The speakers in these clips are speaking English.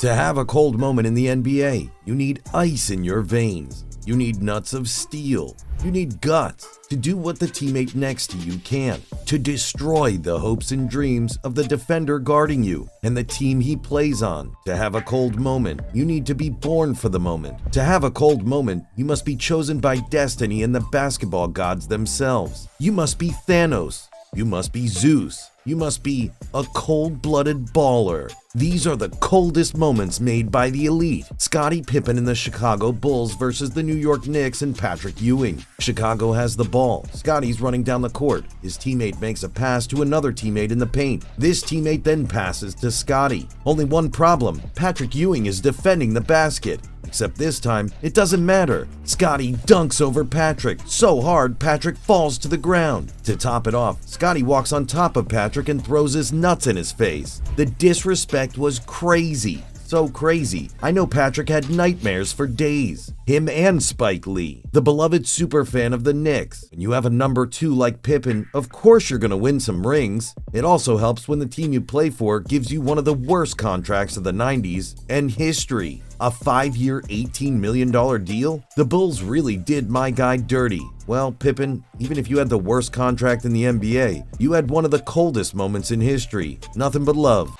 To have a cold moment in the NBA, you need ice in your veins. You need nuts of steel. You need guts to do what the teammate next to you can't, to destroy the hopes and dreams of the defender guarding you and the team he plays on. To have a cold moment, you need to be born for the moment. To have a cold moment, you must be chosen by destiny and the basketball gods themselves. You must be Thanos. You must be Zeus. You must be a cold-blooded baller. These are the coldest moments made by the elite. Scottie Pippen and the Chicago Bulls versus the New York Knicks and Patrick Ewing. Chicago has the ball. Scottie's running down the court. His teammate makes a pass to another teammate in the paint. This teammate then passes to Scottie. Only one problem. Patrick Ewing is defending the basket. Except this time, it doesn't matter. Scottie dunks over Patrick so hard Patrick falls to the ground. To top it off, Scottie walks on top of Patrick and throws his nuts in his face. The disrespect was crazy. So crazy. I know Patrick had nightmares for days. Him and Spike Lee, the beloved superfan of the Knicks. When you have a number 2 like Pippen, of course you're gonna win some rings. It also helps when the team you play for gives you one of the worst contracts of the 90s and history. A 5-year, $18 million deal? The Bulls really did my guy dirty. Well, Pippen, even if you had the worst contract in the NBA, you had one of the coldest moments in history. Nothing but love.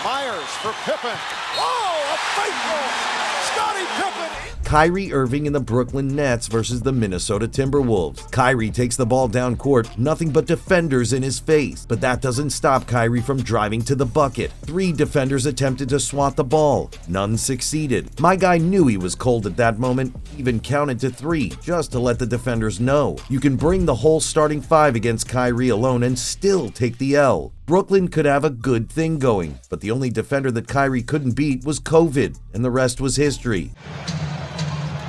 Myers for Pippen. Oh, a faithful Scottie Pippen. Kyrie Irving and the Brooklyn Nets versus the Minnesota Timberwolves. Kyrie takes the ball down court, nothing but defenders in his face. But that doesn't stop Kyrie from driving to the bucket. 3 defenders attempted to swat the ball. None succeeded. My guy knew he was cold at that moment, even counted to 3, just to let the defenders know. You can bring the whole starting 5 against Kyrie alone and still take the L. Brooklyn could have a good thing going, but the only defender that Kyrie couldn't beat was COVID, and the rest was history.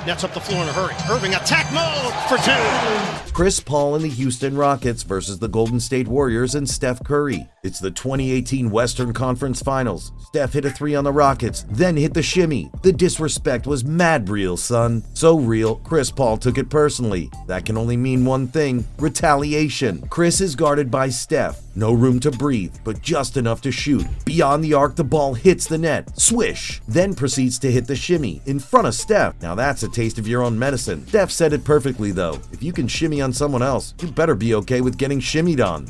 Nets up the floor in a hurry. Irving attack mode for 2. Chris Paul and the Houston Rockets versus the Golden State Warriors and Steph Curry. It's the 2018 Western Conference Finals. Steph hit a 3 on the Rockets, then hit the shimmy. The disrespect was mad real, son. So real, Chris Paul took it personally. That can only mean one thing: retaliation. Chris is guarded by Steph. No room to breathe, but just enough to shoot. Beyond the arc, the ball hits the net. Swish! Then proceeds to hit the shimmy in front of Steph. Now that's a taste of your own medicine. Steph said it perfectly though. If you can shimmy on someone else, you better be okay with getting shimmied on.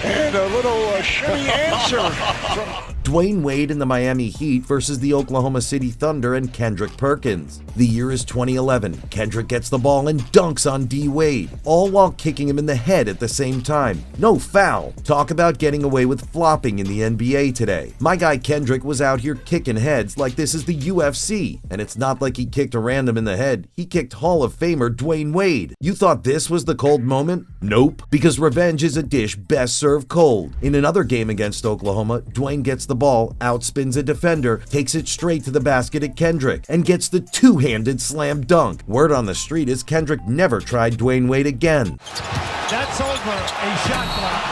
And a little shimmy answer from Dwayne Wade and the Miami Heat versus the Oklahoma City Thunder and Kendrick Perkins. The year is 2011. Kendrick gets the ball and dunks on D. Wade, all while kicking him in the head at the same time. No foul. Talk about getting away with flopping in the NBA today. My guy Kendrick was out here kicking heads like this is the UFC. And it's not like he kicked a random in the head. He kicked Hall of Famer Dwayne Wade. You thought this was the cold moment? Nope. Because revenge is a dish best served cold. In another game against Oklahoma, Dwayne gets the ball, outspins a defender, takes it straight to the basket at Kendrick, and gets the 2-handed slam dunk. Word on the street is Kendrick never tried Dwayne Wade again. That's over. A shot clock.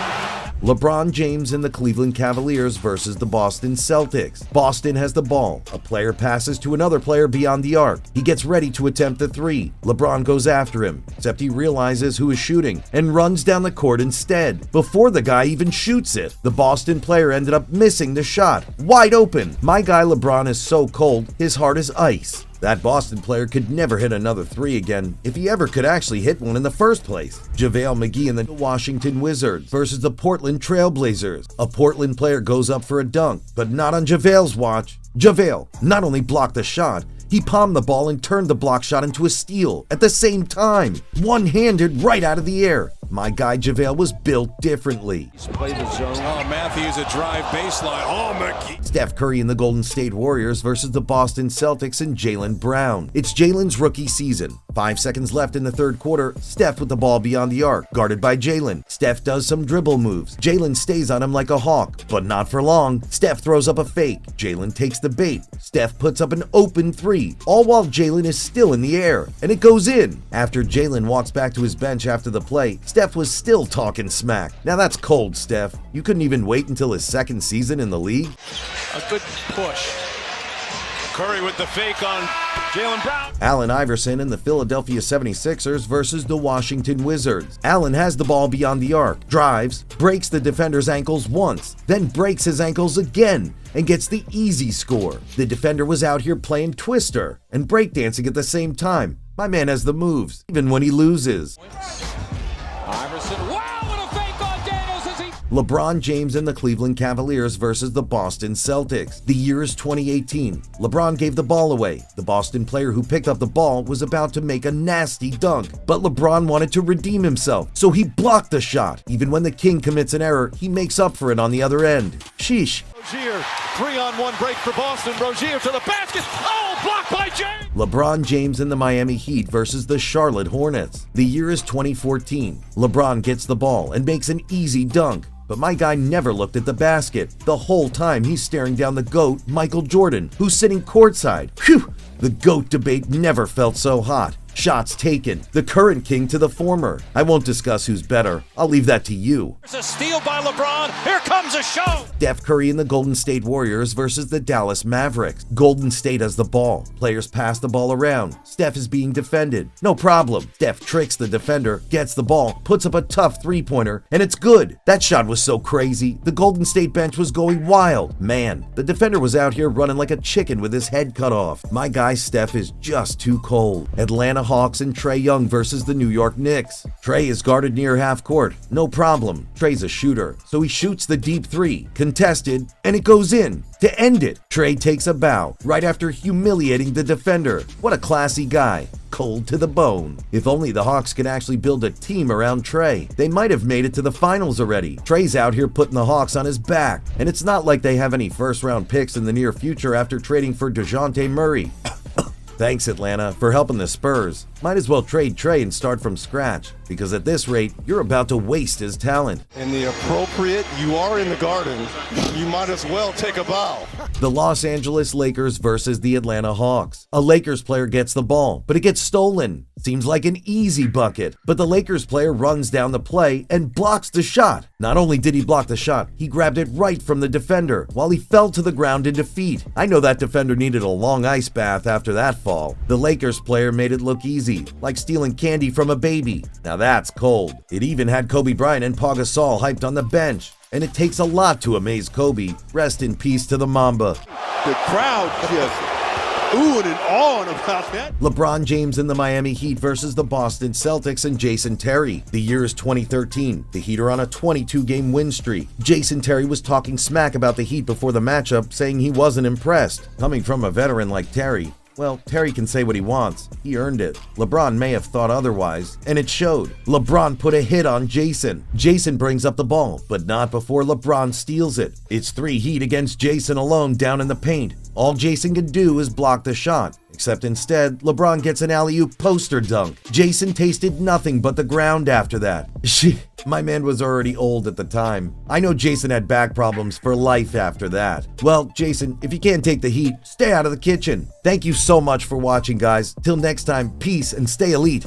LeBron James and the Cleveland Cavaliers versus the Boston Celtics. Boston has the ball. A player passes to another player beyond the arc. He gets ready to attempt the 3. LeBron goes after him, except he realizes who is shooting and runs down the court instead. Before the guy even shoots it, the Boston player ended up missing the shot. Wide open. My guy LeBron is so cold, his heart is ice. That Boston player could never hit another 3 again, if he ever could actually hit one in the first place. JaVale McGee and the Washington Wizards versus the Portland Trailblazers. A Portland player goes up for a dunk, but not on JaVale's watch. JaVale not only blocked the shot, he palmed the ball and turned the block shot into a steal at the same time, one-handed right out of the air. My guy JaVale was built differently. Play the zone. Oh, Matthews a drive baseline. Oh, McGee. Steph Curry and the Golden State Warriors versus the Boston Celtics and Jaylen Brown. It's Jaylen's rookie season. 5 seconds left in the third quarter. Steph with the ball beyond the arc, guarded by Jaylen. Steph does some dribble moves. Jaylen stays on him like a hawk, but not for long. Steph throws up a fake. Jaylen takes the bait. Steph puts up an open 3, all while Jaylen is still in the air, and it goes in. After Jaylen walks back to his bench after the play, Steph was still talking smack. Now that's cold, Steph. You couldn't even wait until his second season in the league? A good push. Curry with the fake on Jaylen Brown. Allen Iverson and the Philadelphia 76ers versus the Washington Wizards. Allen has the ball beyond the arc, drives, breaks the defender's ankles once, then breaks his ankles again, and gets the easy score. The defender was out here playing Twister and breakdancing at the same time. My man has the moves, even when he loses. Iverson, wow, what a fake on Daniels as he... LeBron James and the Cleveland Cavaliers versus the Boston Celtics. The year is 2018. LeBron gave the ball away. The Boston player who picked up the ball was about to make a nasty dunk, but LeBron wanted to redeem himself, so he blocked the shot. Even when the King commits an error, he makes up for it on the other end. Sheesh. Rozier, 3-on-1 break for Boston. Rozier to the basket. Oh, blocked by James. LeBron James and the Miami Heat versus the Charlotte Hornets. The year is 2014. LeBron gets the ball and makes an easy dunk. But my guy never looked at the basket. The whole time he's staring down the GOAT, Michael Jordan, who's sitting courtside. Phew! The GOAT debate never felt so hot. Shots taken. The current king to the former. I won't discuss who's better. I'll leave that to you. There's a steal by LeBron. Here comes a show. Steph Curry and the Golden State Warriors versus the Dallas Mavericks. Golden State has the ball. Players pass the ball around. Steph is being defended. No problem. Steph tricks the defender, gets the ball, puts up a tough three-pointer, and it's good. That shot was so crazy. The Golden State bench was going wild. Man, the defender was out here running like a chicken with his head cut off. My guy Steph is just too cold. Atlanta Hawks and Trae Young versus the New York Knicks. Trae is guarded near half court. No problem. Trae's a shooter, so he shoots the deep three, contested, and it goes in. To end it, Trae takes a bow right after humiliating the defender. What a classy guy. Cold to the bone. If only the Hawks could actually build a team around Trae. They might have made it to the finals already. Trae's out here putting the Hawks on his back, and it's not like they have any first-round picks in the near future after trading for DeJounte Murray. Thanks, Atlanta, for helping the Spurs. Might as well trade Trae and start from scratch, because at this rate, you're about to waste his talent. In the appropriate, you are in the garden. You might as well take a bow. The Los Angeles Lakers versus the Atlanta Hawks. A Lakers player gets the ball, but it gets stolen. Seems like an easy bucket, but the Lakers player runs down the play and blocks the shot. Not only did he block the shot, he grabbed it right from the defender while he fell to the ground in defeat. I know that defender needed a long ice bath after that fall. The Lakers player made it look easy, like stealing candy from a baby. Now that's cold. It even had Kobe Bryant and Pau Gasol hyped on the bench. And it takes a lot to amaze Kobe. Rest in peace to the Mamba. The crowd just oohing and awing about that. LeBron James and the Miami Heat versus the Boston Celtics and Jason Terry. The year is 2013. The Heat are on a 22-game win streak. Jason Terry was talking smack about the Heat before the matchup, saying he wasn't impressed. Coming from a veteran like Terry, well, Terry can say what he wants. He earned it. LeBron may have thought otherwise, and it showed. LeBron put a hit on Jason. Jason brings up the ball, but not before LeBron steals it. It's 3 Heat against Jason alone down in the paint. All Jason can do is block the shot. Except instead, LeBron gets an alley-oop poster dunk. Jason tasted nothing but the ground after that. My man was already old at the time. I know Jason had back problems for life after that. Well, Jason, if you can't take the heat, stay out of the kitchen. Thank you so much for watching, guys. Till next time, peace and stay elite.